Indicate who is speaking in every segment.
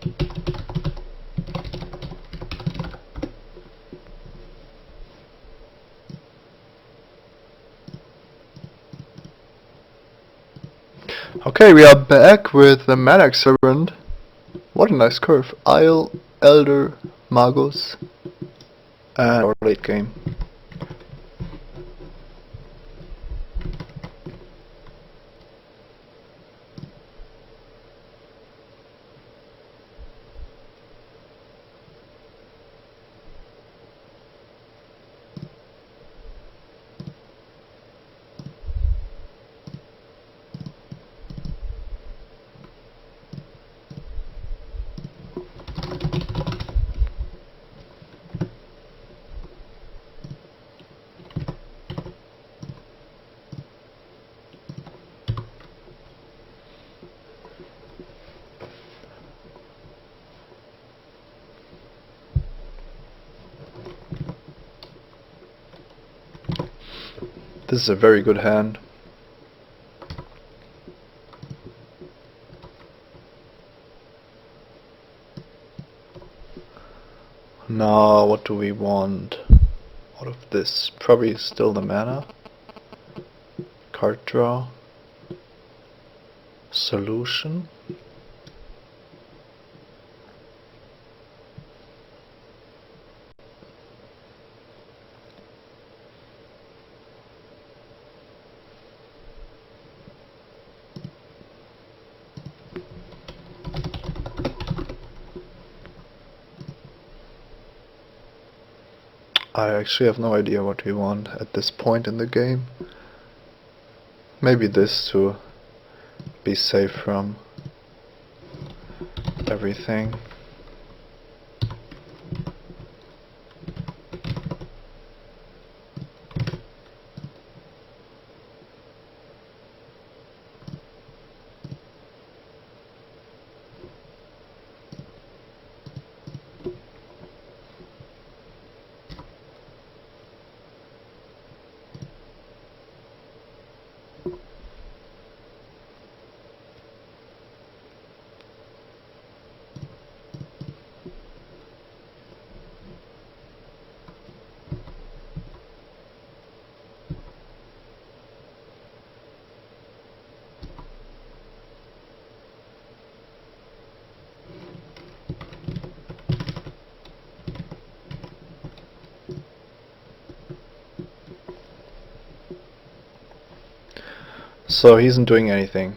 Speaker 1: Okay, we are back with the Manax Servant. What a nice curve. Isle, Elder, Magus, and our late game. This is a very good hand. Now, what do we want out of this? Probably still the mana. Card draw. Solution. I actually have no idea what we want at this point in the game. Maybe this to be safe from everything. So he isn't doing anything.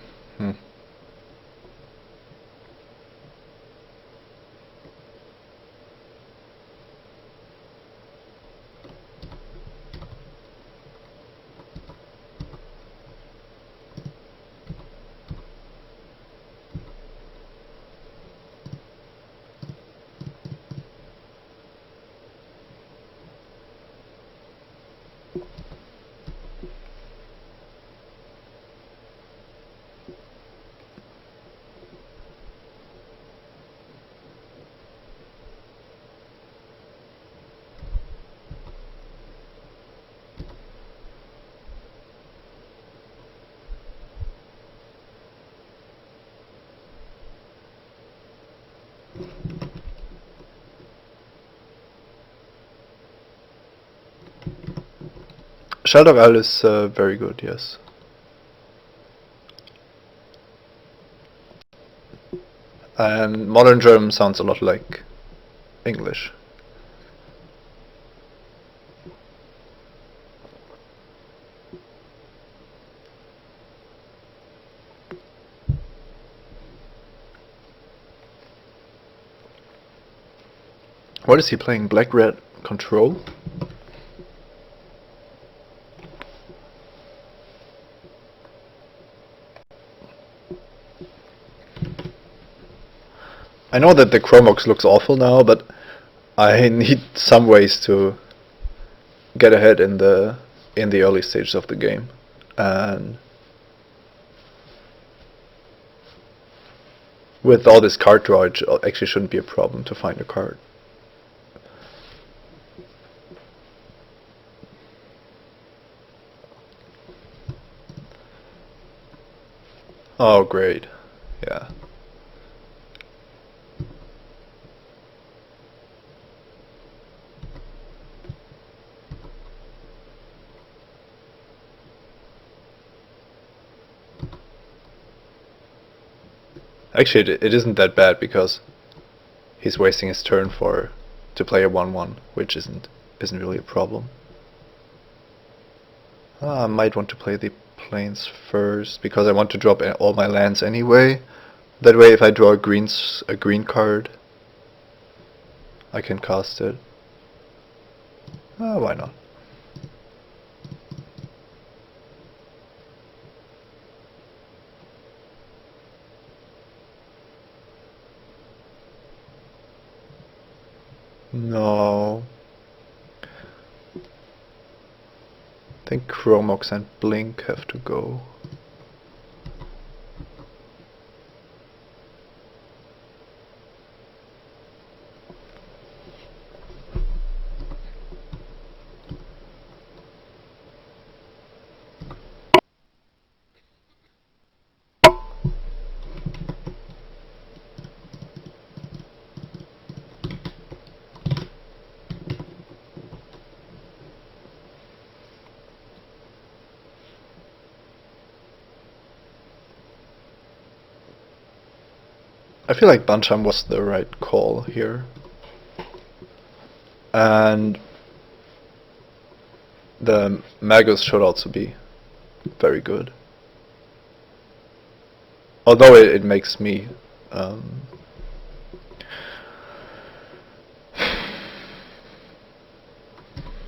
Speaker 1: Shelter Isle is very good, yes. And modern German sounds a lot like English. What is he playing? Black-red control? I know that the Chromox looks awful now, but I need some ways to get ahead in the early stages of the game. And with all this card draw, it actually shouldn't be a problem to find a card. Oh, great. Yeah. Actually, it isn't that bad because he's wasting his turn to play a 1/1, which isn't really a problem. I might want to play the plains first because I want to drop all my lands anyway. That way, if I draw a green card, I can cast it. Why not? No. I think Chromox and Blink have to go. I feel like Bancham was the right call here. And the Magus should also be very good. Although it makes me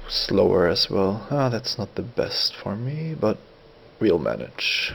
Speaker 1: slower as well. That's not the best for me, but we'll manage.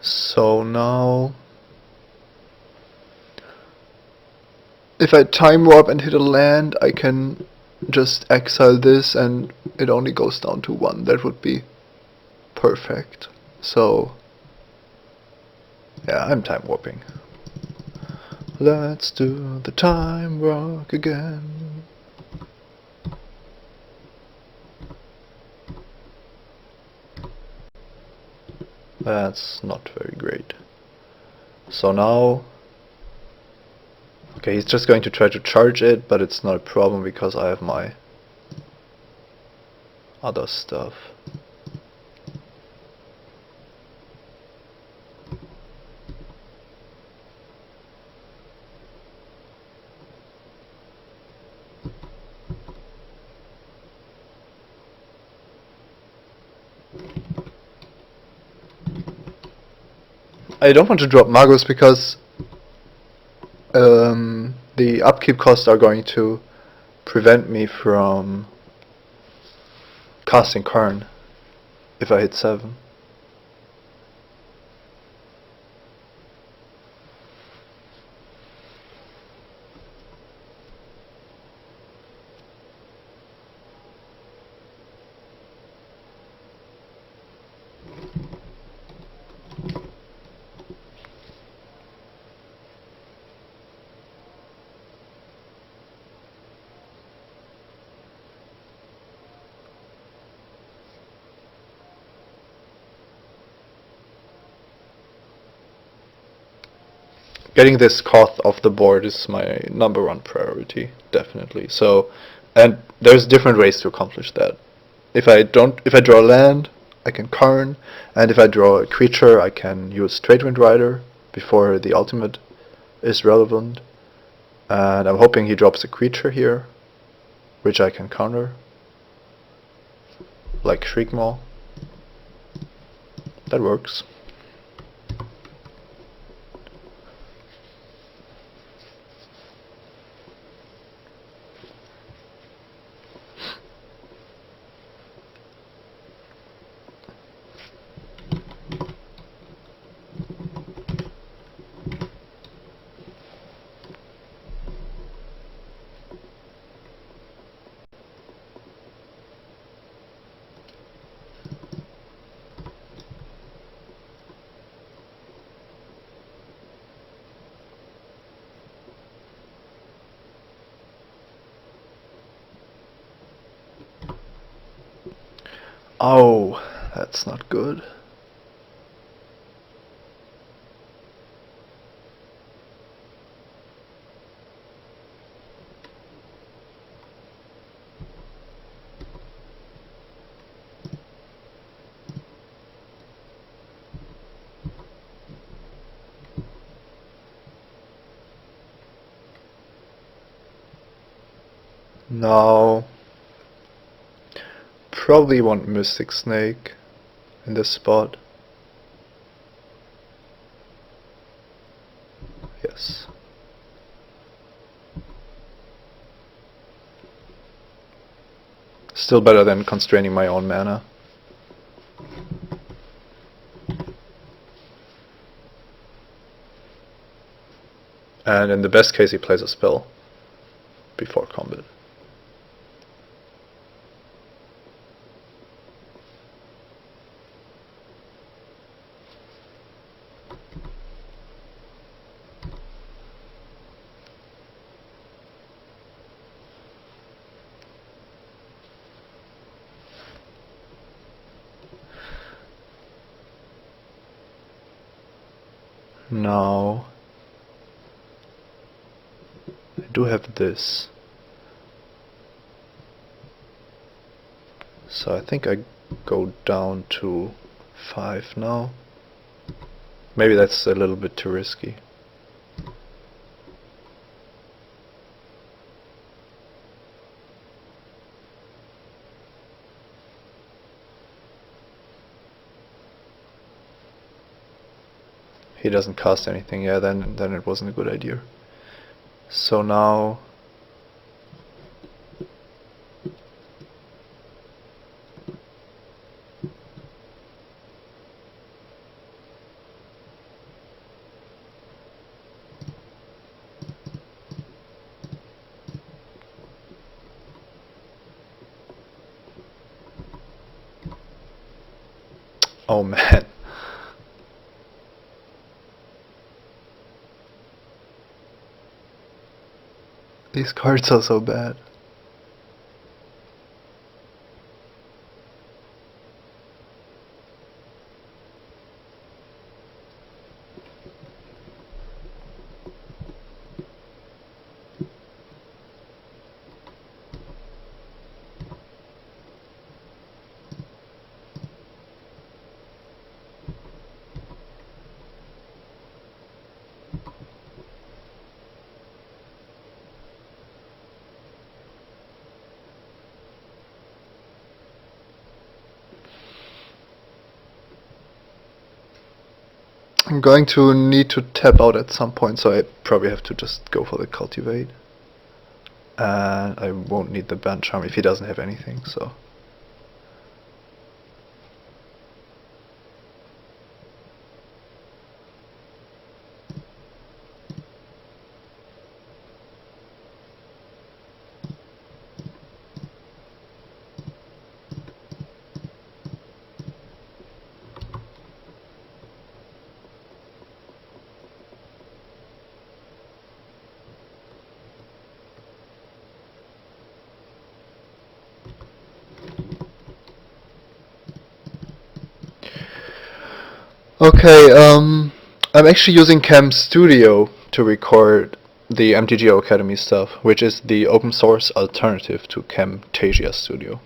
Speaker 1: So now, if I time warp and hit a land, I can just exile this and it only goes down to 1. That would be perfect. So, yeah, I'm time warping. Let's do the time warp again. That's not very great. So now, okay, he's just going to try to charge it, but it's not a problem because I have my other stuff. I don't want to drop Magus because the upkeep costs are going to prevent me from casting Karn if I hit 7. Getting this Koth off the board is my #1 priority, definitely. So, and there's different ways to accomplish that. If I draw land, I can Karn, and if I draw a creature, I can use Tradewind Rider before the ultimate is relevant. And I'm hoping he drops a creature here, which I can counter, like Shriekmaw. That works. Oh, that's not good. Now, probably want Mystic Snake in this spot. Yes. Still better than constraining my own mana. And in the best case he plays a spell before combat. Now I do have this. So I think I go down to 5 now. Maybe that's a little bit too risky. He doesn't cast anything, yeah, then it wasn't a good idea. So now oh man. These cards are so bad. I'm going to need to tap out at some point, so I probably have to just go for the Cultivate. And I won't need the Band Charm if he doesn't have anything, so... Okay, I'm actually using Cam Studio to record the MTGO Academy stuff, which is the open source alternative to Camtasia Studio.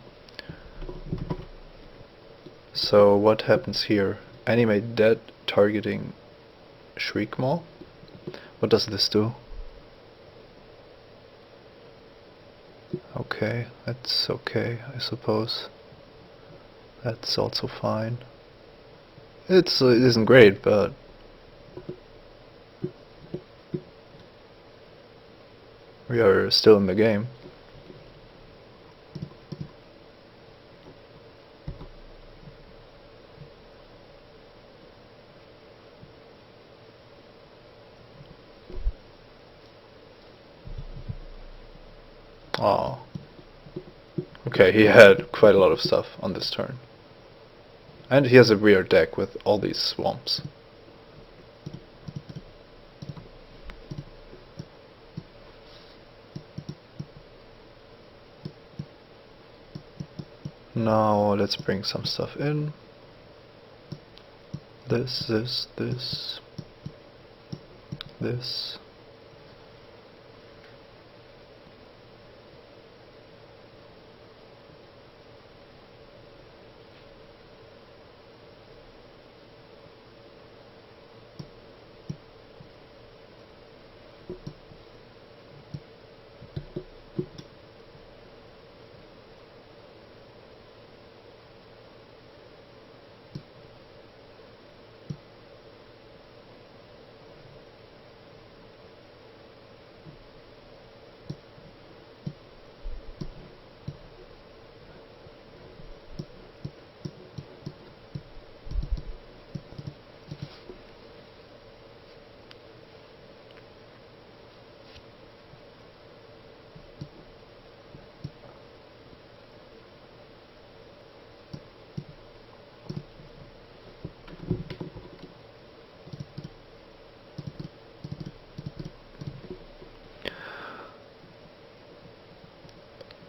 Speaker 1: So what happens here? Animate dead targeting Shriekmaw? What does this do? Okay, that's okay, I suppose. That's also fine. It isn't great, but we are still in the game. Oh. Okay, he had quite a lot of stuff on this turn. And he has a weird deck with all these swamps. Now let's bring some stuff in. This.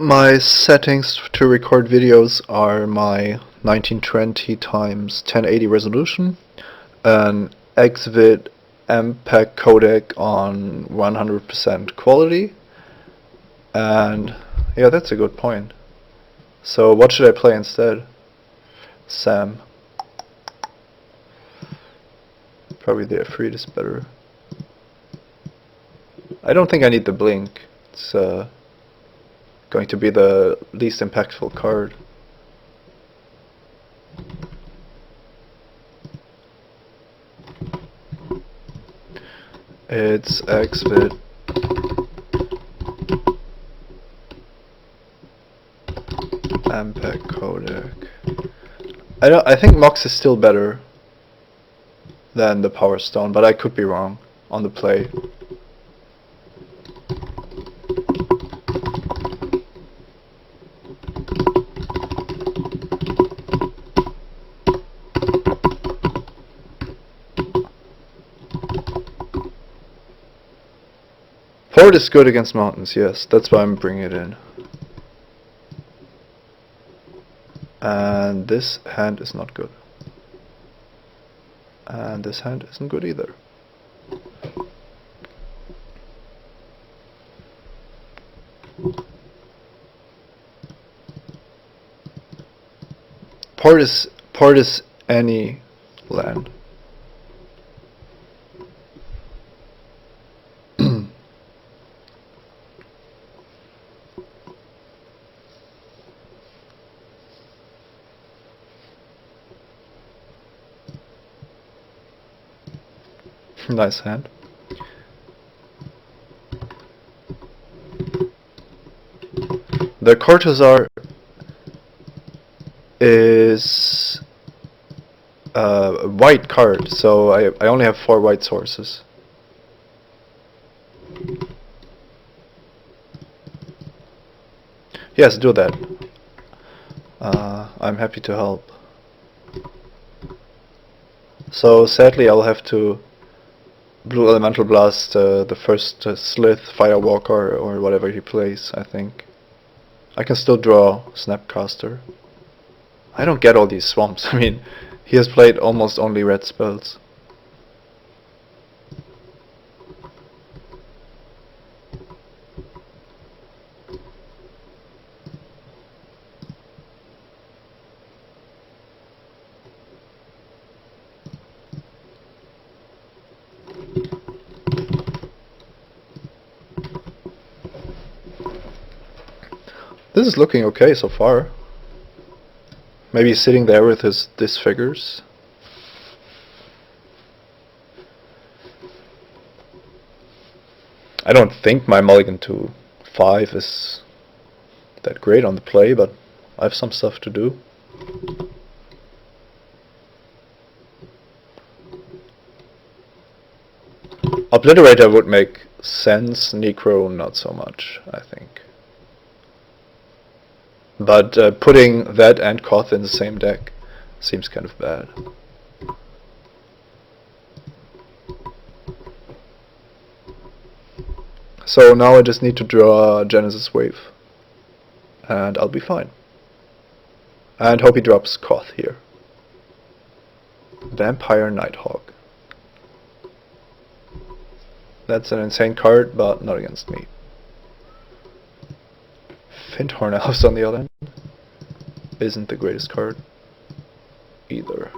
Speaker 1: My settings to record videos are my 1920 x 1080 resolution, an Xvid MPEG codec on 100% quality, and yeah, that's a good point. So what should I play instead? Sam. Probably the F3 is better. I don't think I need the blink. It's going to be the least impactful card. It's Xvid. MPEG codec. I think Mox is still better than the Power Stone, but I could be wrong on the play. Port is good against mountains, yes, that's why I'm bringing it in. And this hand is not good. And this hand isn't good either. Port is any land. Nice hand. The Cortazar is a white card, so I only have 4 white sources. Yes, do that. I'm happy to help. So sadly I'll have to Blue Elemental Blast the first Slith, Firewalker, or whatever he plays, I think. I can still draw Snapcaster. I don't get all these swamps. I mean, he has played almost only red spells. This is looking okay so far. Maybe he's sitting there with his disfigures. I don't think my mulligan to 5 is that great on the play, but I have some stuff to do. Obliterator would make sense, Necro not so much, I think. But putting that and Koth in the same deck seems kind of bad. So now I just need to draw Genesis Wave, and I'll be fine. And hope he drops Koth here. Vampire Nighthawk. That's an insane card, but not against me. Findhorn Elves on the other hand isn't the greatest card either.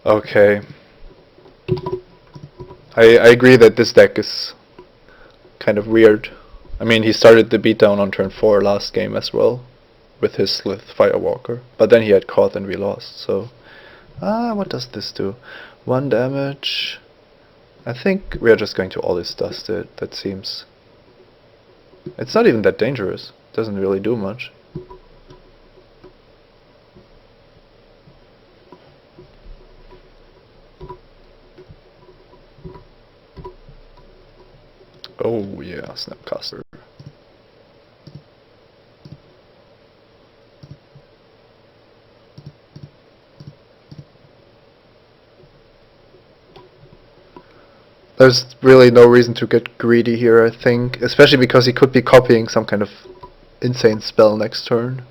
Speaker 1: Okay. I agree that this deck is kind of weird. I mean, he started the beatdown on turn 4 last game as well, with his Slith Firewalker. But then he had Koth and we lost, so... what does this do? 1 damage... I think we are just going to Always Dust it, that seems... It's not even that dangerous, doesn't really do much. Oh yeah, Snapcaster. There's really no reason to get greedy here, I think, especially because he could be copying some kind of insane spell next turn.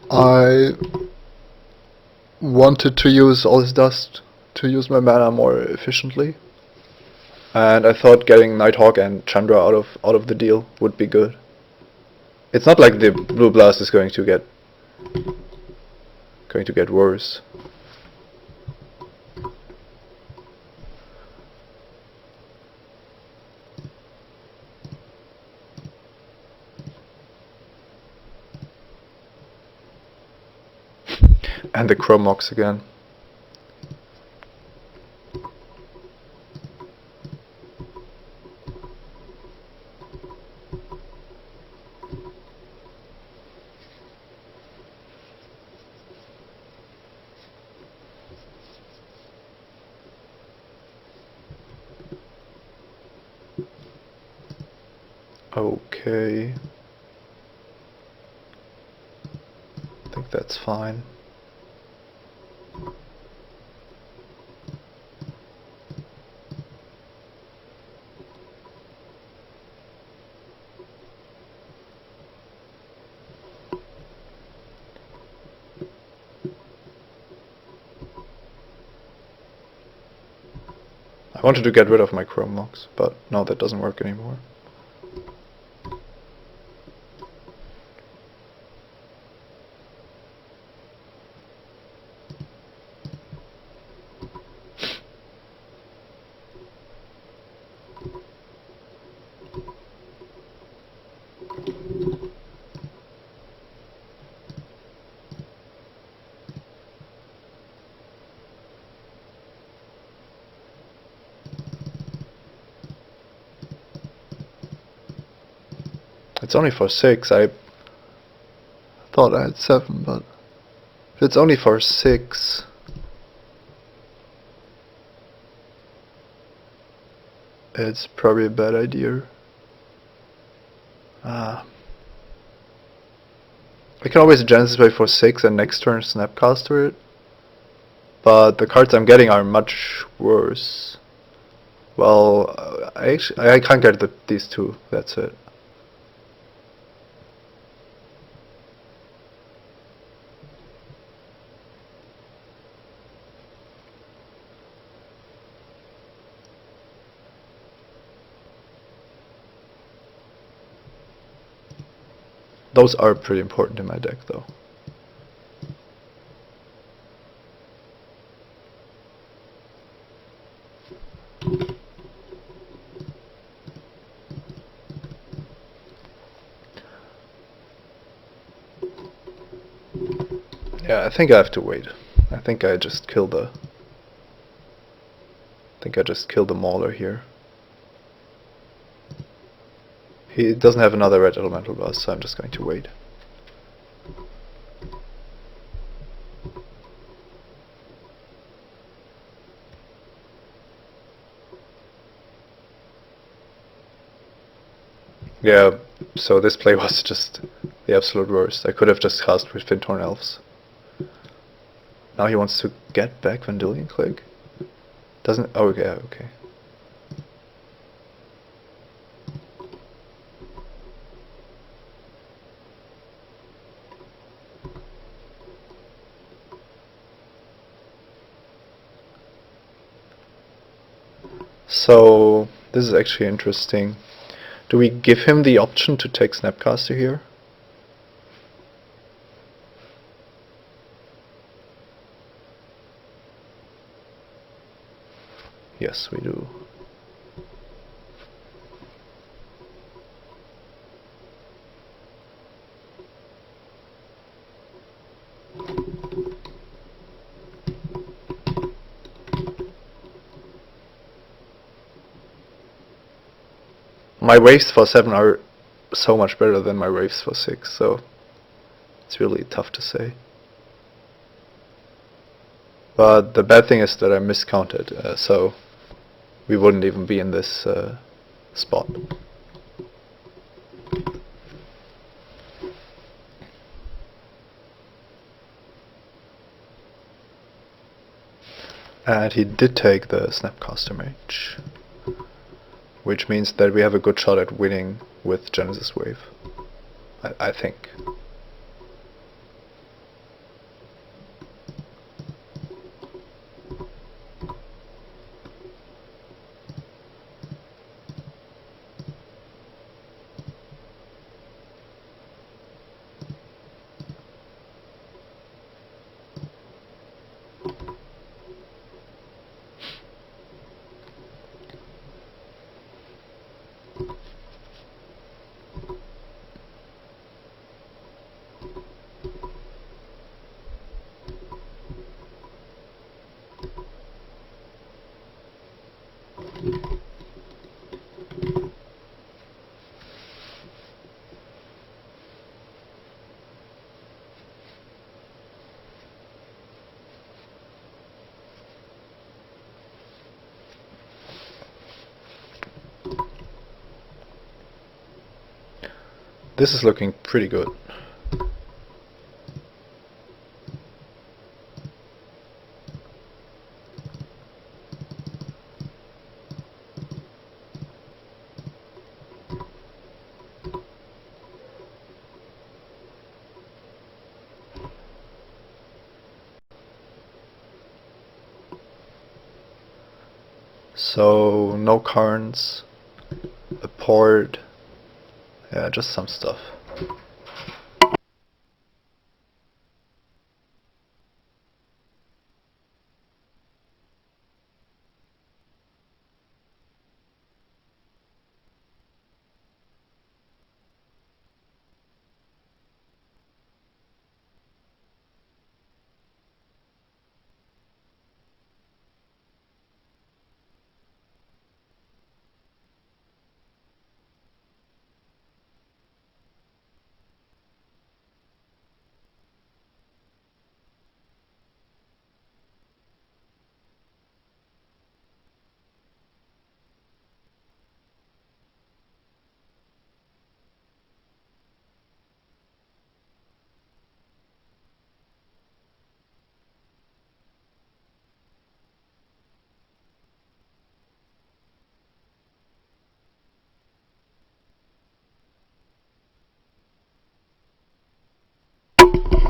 Speaker 1: I wanted to use all this dust to use my mana more efficiently, and I thought getting Nighthawk and Chandra out of the deal would be good. It's not like the Blue Blast is going to get worse. And the Chrome Mox again. Okay. I think that's fine. I wanted to get rid of my Chrome Mox, but no, that doesn't work anymore. It's only for 6, I thought I had 7, but if it's only for 6... it's probably a bad idea. I can always Genesis Wave for 6 and next turn Snapcaster it, but the cards I'm getting are much worse. Well, I can't get these two, that's it. Those are pretty important in my deck, though. Yeah, I think I have to wait. I think I just killed the Mauler here. He doesn't have another red elemental blast, so I'm just going to wait. Yeah, so this play was just the absolute worst. I could have just cast with Fyndhorn Elves. Now he wants to get back Vendilion Clique? Doesn't... Oh, yeah, okay. So, this is actually interesting. Do we give him the option to take Snapcaster here? Yes, we do. My waves for 7 are so much better than my waves for 6, so it's really tough to say. But the bad thing is that I miscounted, so we wouldn't even be in this spot. And he did take the Snapcaster Mage, which means that we have a good shot at winning with Genesis Wave, I think. This is looking pretty good. So, no Karns, a port, yeah, just some stuff.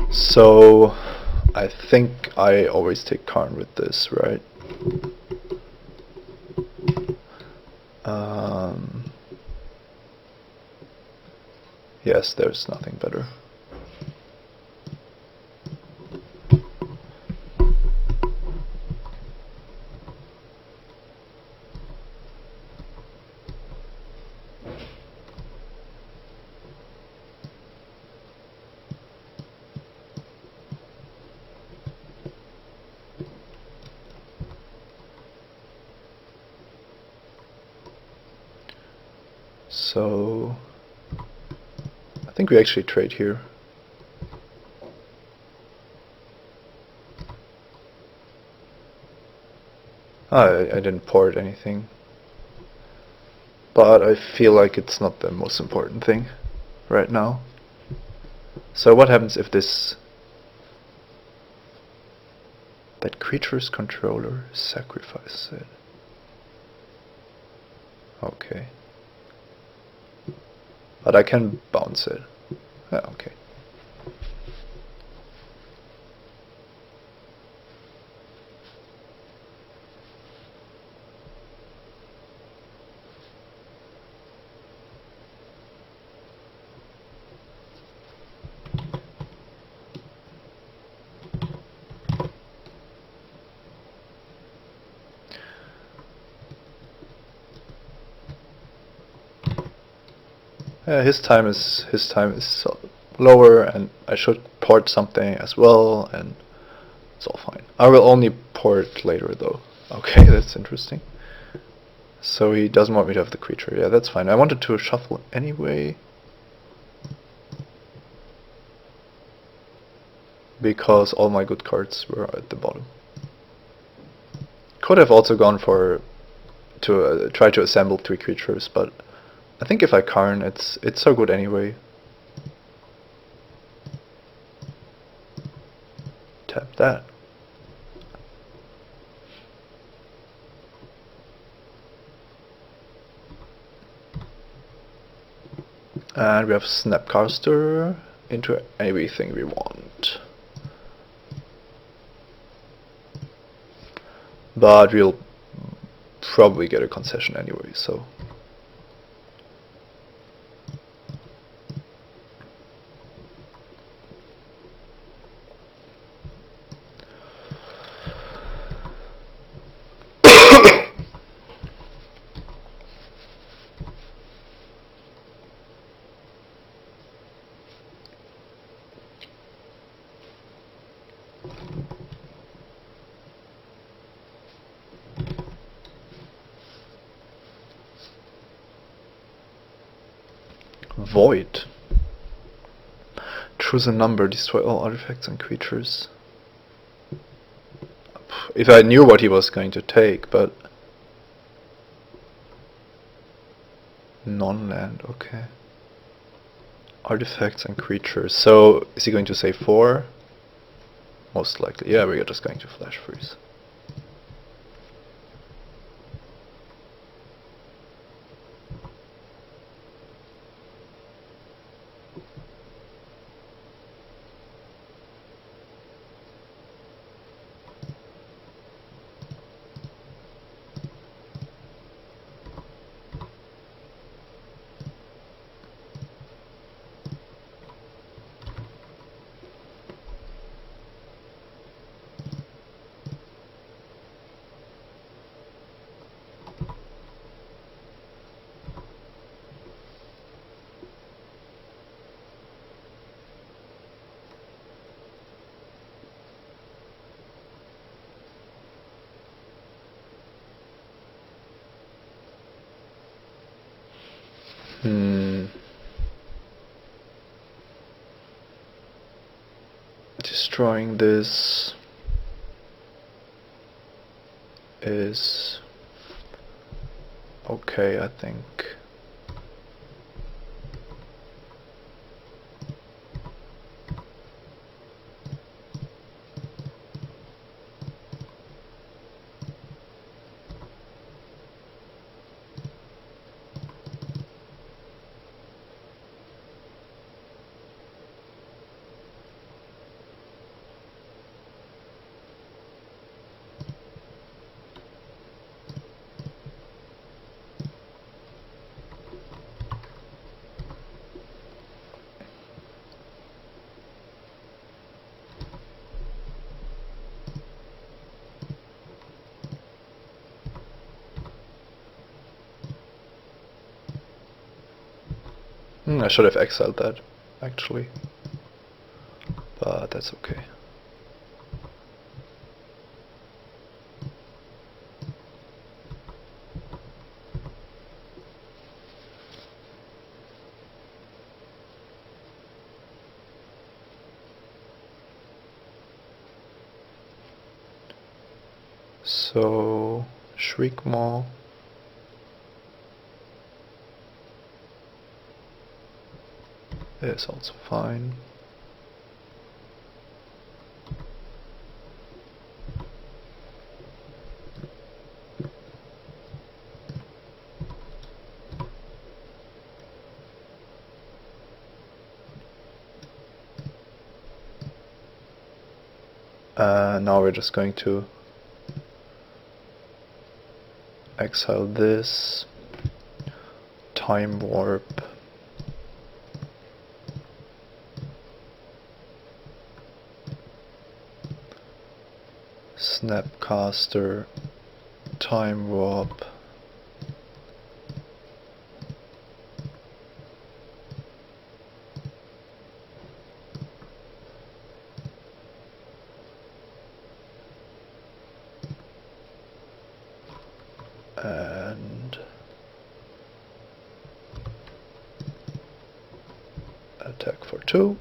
Speaker 1: So, I think I always take Karn with this, right? Yes, there's nothing better. So I think we actually trade here. I didn't port anything, but I feel like it's not the most important thing right now. So what happens if that creature's controller sacrifices it? Okay. But I can bounce it. Yeah, okay. Yeah, his time is lower, and I should port something as well, and it's all fine. I will only port later though. Okay, that's interesting. So he doesn't want me to have the creature. Yeah, that's fine. I wanted to shuffle anyway, because all my good cards were at the bottom. Could have also gone for to try to assemble 3 creatures, but I think if I Karn, it's so good anyway. Tap that. And we have Snapcaster into everything we want. But we'll probably get a concession anyway, so... Void. Choose a number, destroy all artifacts and creatures. If I knew what he was going to take, but... Non-land, okay. Artifacts and creatures. So, is he going to say 4? Most likely. Yeah, we're just going to flash freeze. Destroying this is okay, I think. I should have exiled that, actually. But that's okay. So, Shriekmaw. Is also fine. Now we're just going to exile this, time warp, Snapcaster, time warp, and attack for 2.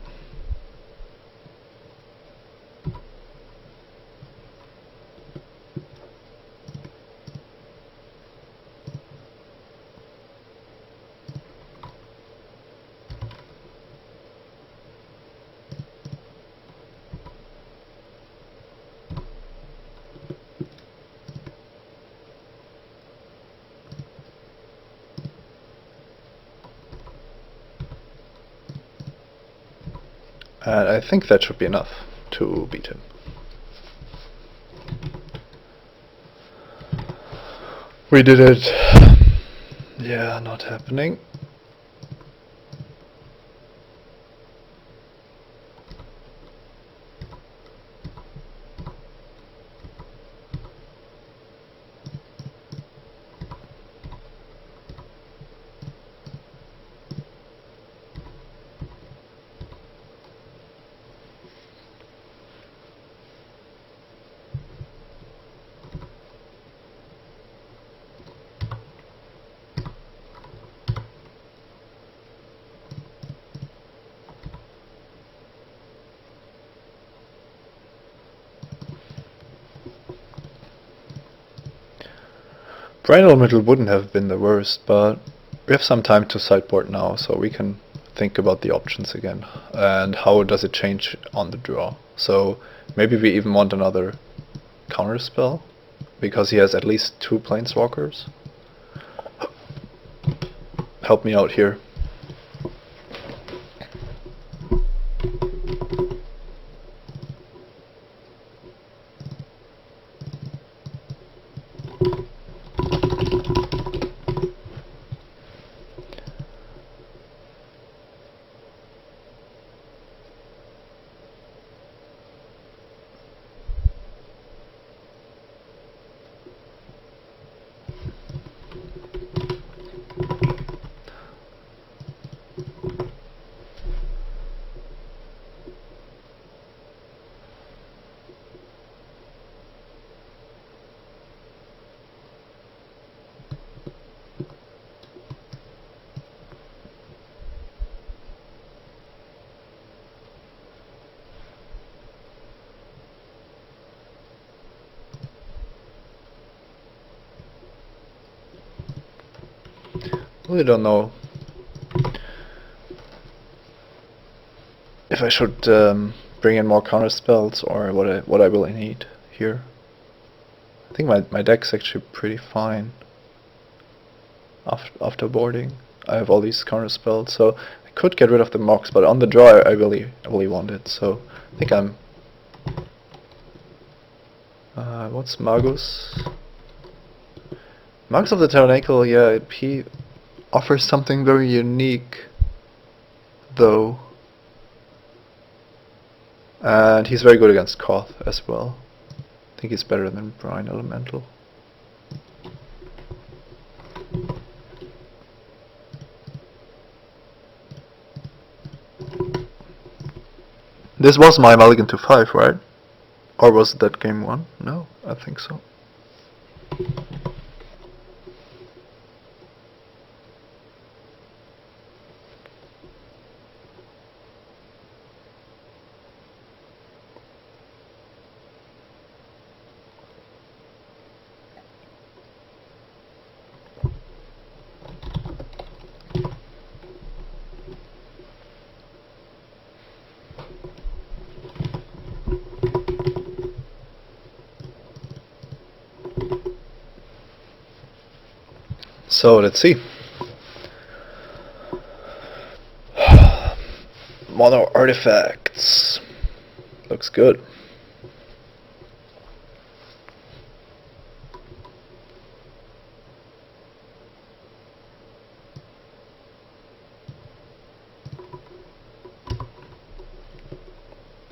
Speaker 1: And I think that should be enough to beat him. We did it. Yeah, not happening. Brine Elemental wouldn't have been the worst, but we have some time to sideboard now, so we can think about the options again. And how does it change on the draw? So maybe we even want another counter spell, because he has at least 2 planeswalkers. Help me out here. Really don't know if I should bring in more counter spells or what I will need here. I think my deck's actually pretty fine after boarding. I have all these counter spells, so I could get rid of the Mox, but on the draw I really want it. So I think I'm. What's Magus? Magus of the Tabernacle, yeah, he offers something very unique, though. And he's very good against Koth as well. I think he's better than Brine Elemental. This was my mulligan to 5, right? Or was that game 1? No, I think so. So let's see. Mono artifacts. Looks good.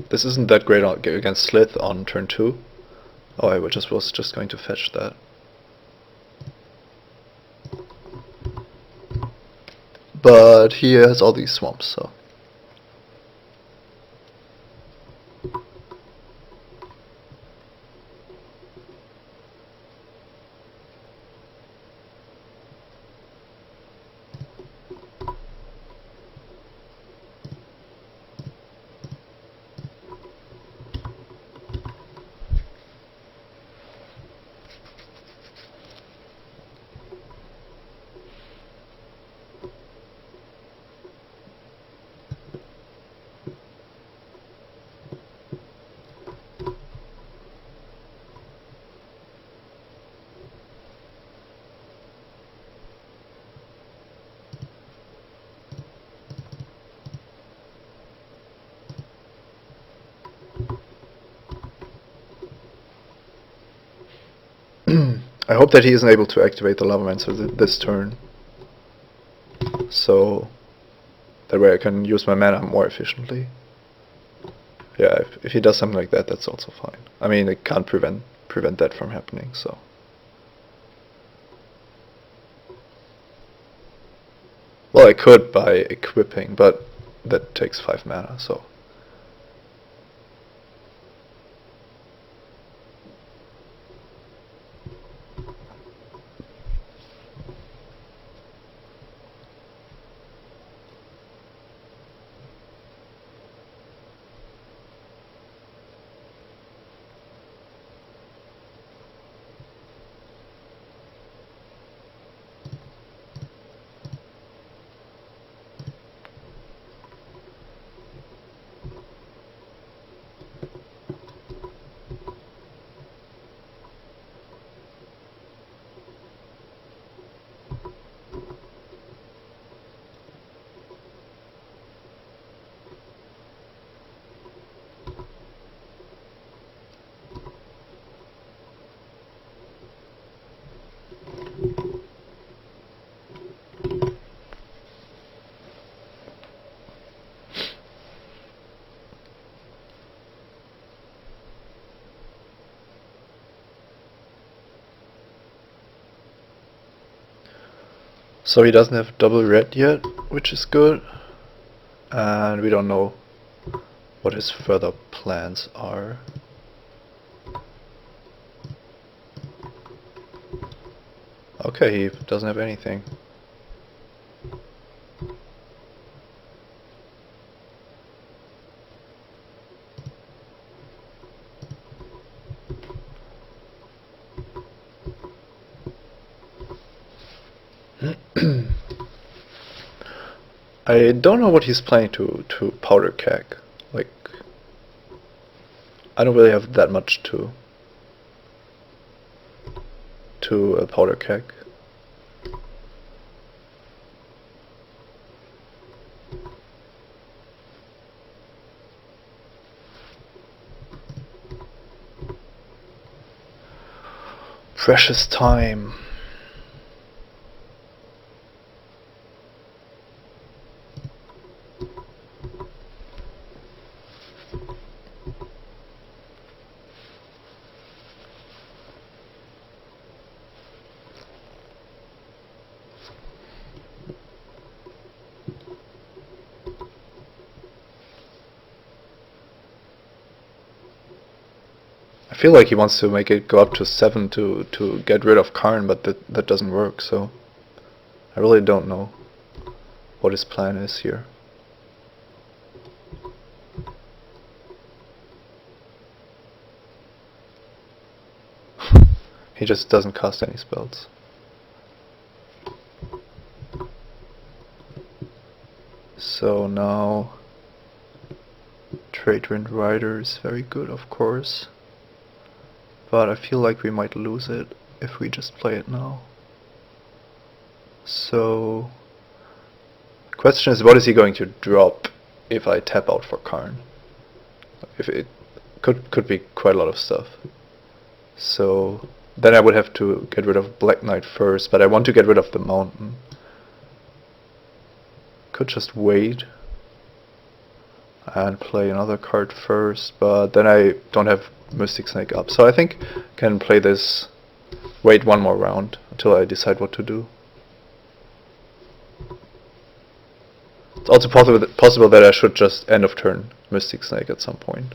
Speaker 1: This isn't that great against Slith on turn 2. Oh, I was just going to fetch that. But he has all these swamps, so. I hope that he isn't able to activate the Lavamancer this turn. So that way I can use my mana more efficiently. Yeah, if he does something like that, that's also fine. I mean, it can't prevent that from happening, so. Well, I could by equipping, but that takes 5 mana, so. So he doesn't have double red yet, which is good. And we don't know what his further plans are. Okay, he doesn't have anything. I don't know what he's planning to powder keg. Like, I don't really have that much to powder keg. Precious time. feel like he wants to make it go up to 7 to get rid of Karn, but that doesn't work, so I really don't know what his plan is here. He just doesn't cast any spells. So now Trade Wind Rider is very good, of course, but I feel like we might lose it if we just play it now. So the question is, what is he going to drop if I tap out for Karn? If it could be quite a lot of stuff. So then I would have to get rid of Black Knight first, but I want to get rid of the mountain. Could just wait and play another card first, but then I don't have Mystic Snake up. So I think I can play this, wait one more round until I decide what to do. It's also possible that I should just end of turn Mystic Snake at some point.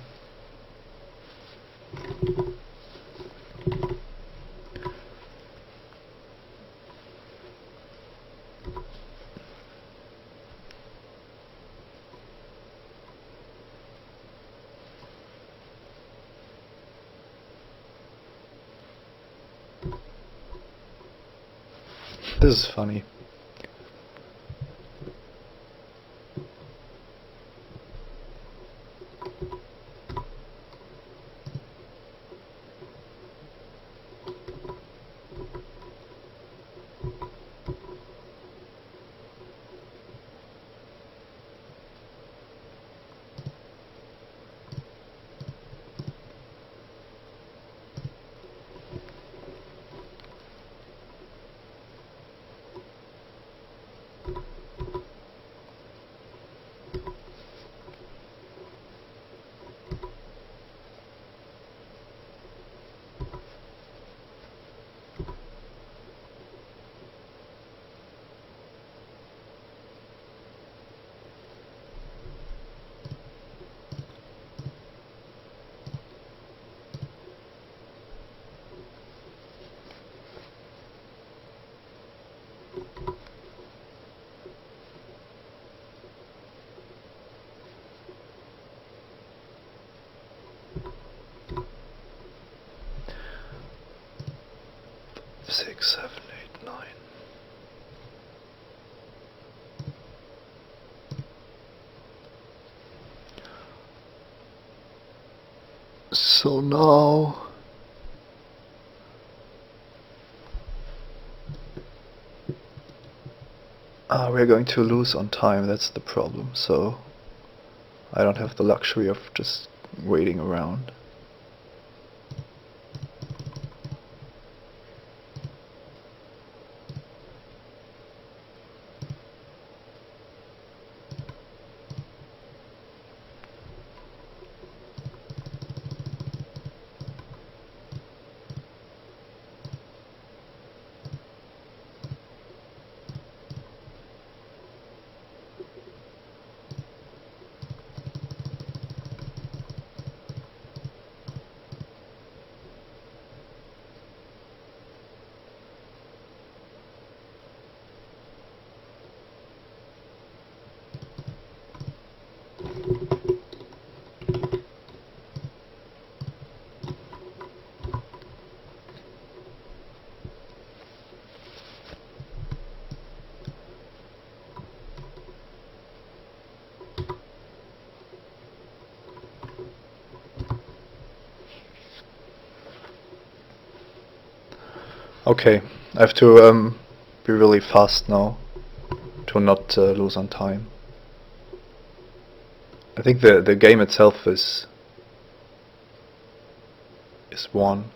Speaker 1: This is funny. Six, 7, 8, 9. So now we're going to lose on time, that's the problem, so I don't have the luxury of just waiting around. Okay, I have to be really fast now to not lose on time. I think the game itself is won.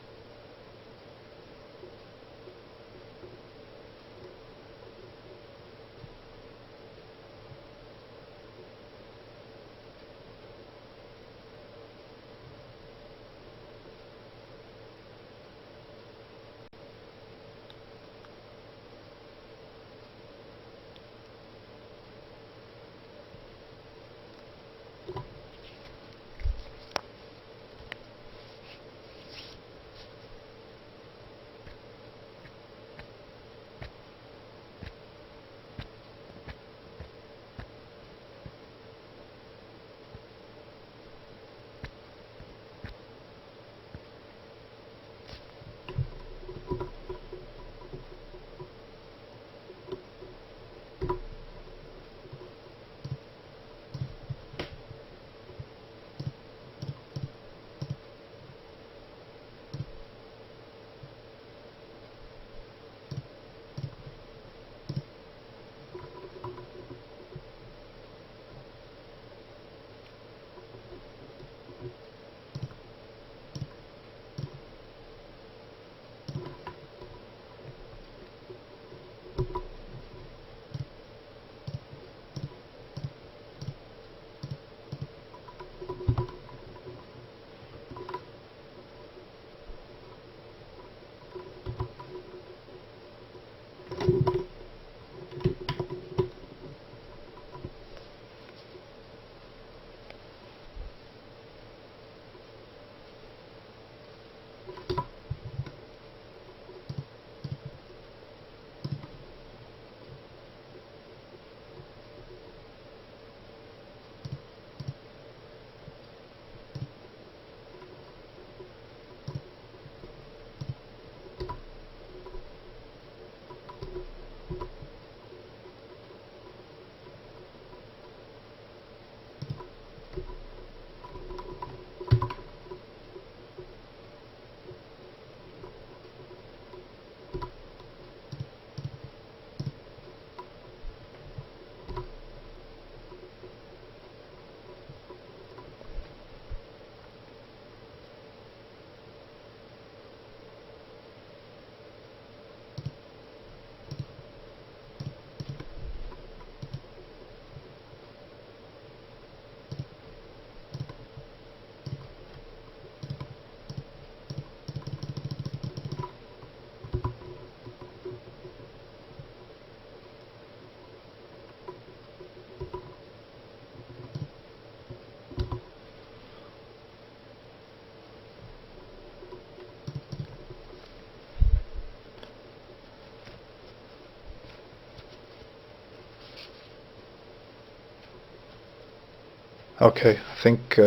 Speaker 1: Okay, I think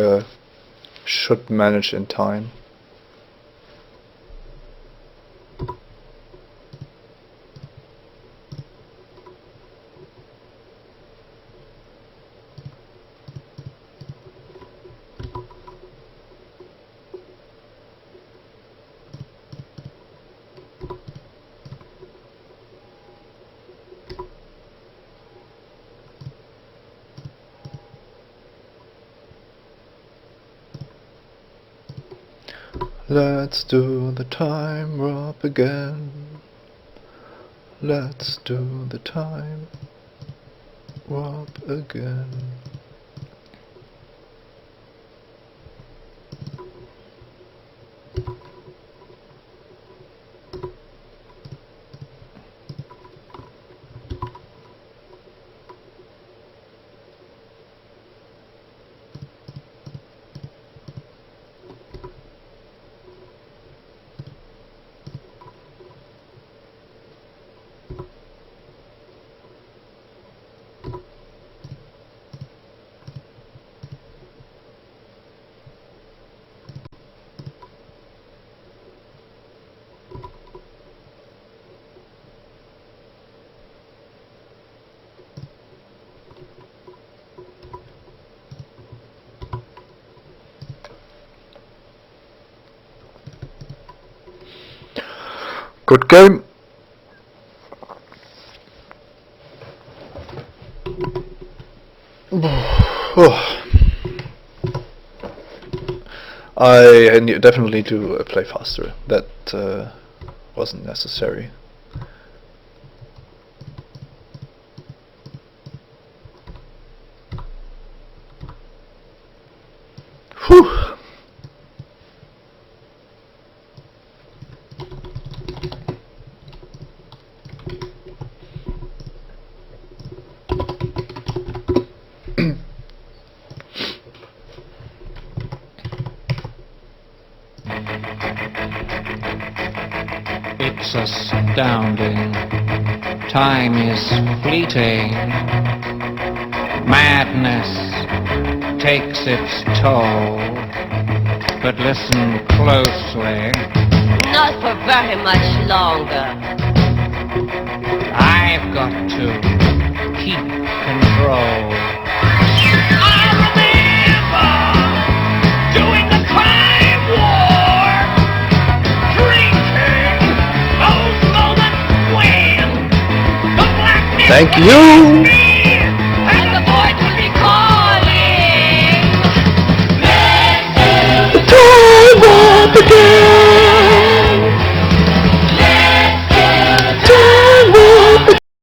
Speaker 1: should manage in time. Let's do the time warp again. Let's do the time warp again. Good game. I definitely need to play faster. That wasn't necessary. Whew.
Speaker 2: It's astounding. Time is fleeting. Madness takes its toll. But listen closely.
Speaker 3: Not for very much longer.
Speaker 2: I've got to keep control.
Speaker 4: I remember doing the crime war, drinking those moments when the blackness
Speaker 1: Thank
Speaker 4: would
Speaker 1: you.
Speaker 4: hit me and the voice would be calling.
Speaker 1: Time warp again.